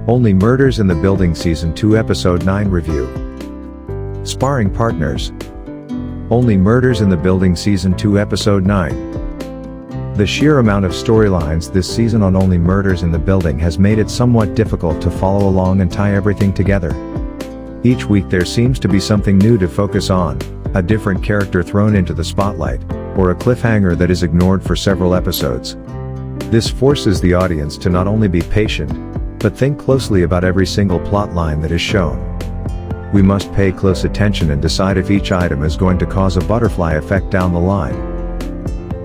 Only Murders in the Building Season 2 Episode 9 Review. Sparring Partners. Only Murders in the Building Season 2 Episode 9. The sheer amount of storylines this season on Only Murders in the Building has made it somewhat difficult to follow along and tie everything together. Each week there seems to be something new to focus on, a different character thrown into the spotlight, or a cliffhanger that is ignored for several episodes. This forces the audience to not only be patient, but think closely about every single plot line that is shown. We must pay close attention and decide if each item is going to cause a butterfly effect down the line.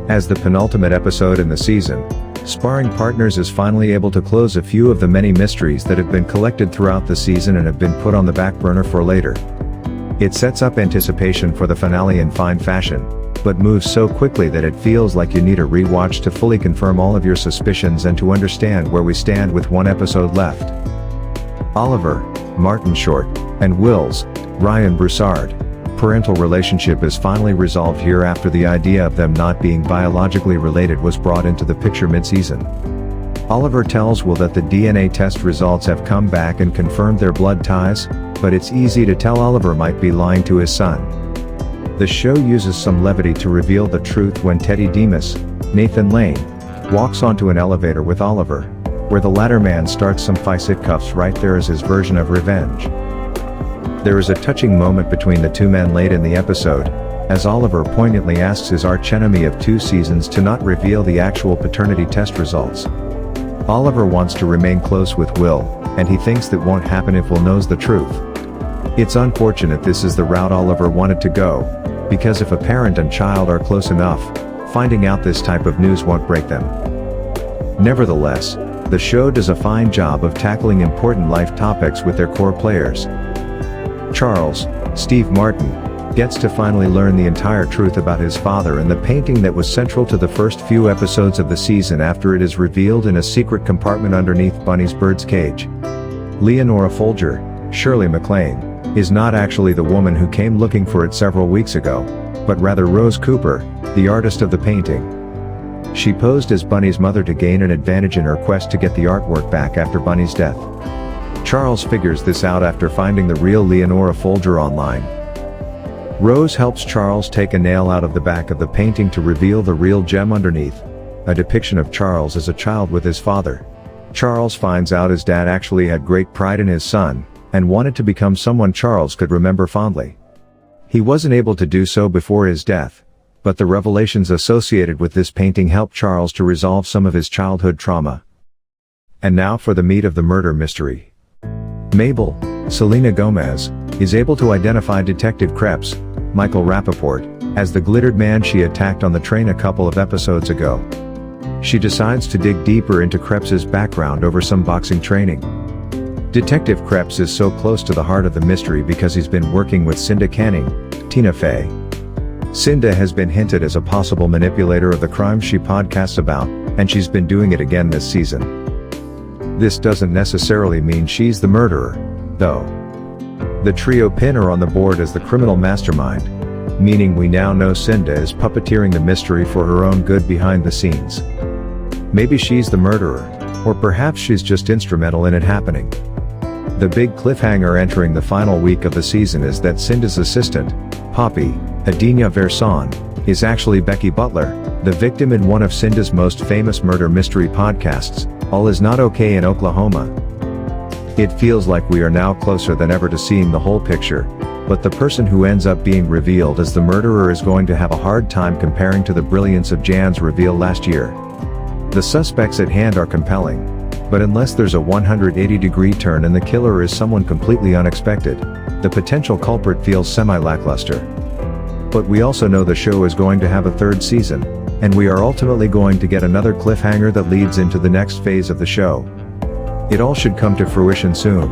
As the penultimate episode in the season, Sparring Partners is finally able to close a few of the many mysteries that have been collected throughout the season and have been put on the back burner for later. It sets up anticipation for the finale in fine fashion, but moves so quickly that it feels like you need a rewatch to fully confirm all of your suspicions and to understand where we stand with one episode left. Oliver, Martin Short, and Will's, Ryan Broussard, parental relationship is finally resolved here after the idea of them not being biologically related was brought into the picture mid-season. Oliver tells Will that the DNA test results have come back and confirmed their blood ties, but it's easy to tell Oliver might be lying to his son. The show uses some levity to reveal the truth when Teddy Demas, Nathan Lane, walks onto an elevator with Oliver, where the latter man starts some fisticuffs right there as his version of revenge. There is a touching moment between the two men late in the episode, as Oliver poignantly asks his archenemy of 2 seasons to not reveal the actual paternity test results. Oliver wants to remain close with Will, and he thinks that won't happen if Will knows the truth. It's unfortunate this is the route Oliver wanted to go, because if a parent and child are close enough, finding out this type of news won't break them. Nevertheless, the show does a fine job of tackling important life topics with their core players. Charles, Steve Martin, gets to finally learn the entire truth about his father and the painting that was central to the first few episodes of the season after it is revealed in a secret compartment underneath Bunny's bird's cage. Leonora Folger, Shirley MacLaine, is not actually the woman who came looking for it several weeks ago, but rather Rose Cooper, the artist of the painting. She posed as Bunny's mother to gain an advantage in her quest to get the artwork back after Bunny's death. Charles figures this out after finding the real Leonora Folger online. Rose helps Charles take a nail out of the back of the painting to reveal the real gem underneath, a depiction of Charles as a child with his father. Charles finds out his dad actually had great pride in his son, and wanted to become someone Charles could remember fondly. He wasn't able to do so before his death, but the revelations associated with this painting helped Charles to resolve some of his childhood trauma. And now for the meat of the murder mystery. Mabel, Selena Gomez, is able to identify Detective Krebs, Michael Rappaport, as the glittered man she attacked on the train a couple of episodes ago. She decides to dig deeper into Krebs's background over some boxing training. Detective Krebs is so close to the heart of the mystery because he's been working with Cinda Canning, Tina Fey. Cinda has been hinted as a possible manipulator of the crimes she podcasts about, and she's been doing it again this season. This doesn't necessarily mean she's the murderer, though. The trio pin her on the board as the criminal mastermind, meaning we now know Cinda is puppeteering the mystery for her own good behind the scenes. Maybe she's the murderer, or perhaps she's just instrumental in it happening. The big cliffhanger entering the final week of the season is that Cinda's assistant, Poppy, Adina Verson, is actually Becky Butler, the victim in one of Cinda's most famous murder mystery podcasts, All Is Not Okay in Oklahoma. It feels like we are now closer than ever to seeing the whole picture, but the person who ends up being revealed as the murderer is going to have a hard time comparing to the brilliance of Jan's reveal last year. The suspects at hand are compelling, but unless there's a 180-degree turn and the killer is someone completely unexpected, the potential culprit feels semi-lackluster. But we also know the show is going to have a 3rd season, and we are ultimately going to get another cliffhanger that leads into the next phase of the show. It all should come to fruition soon.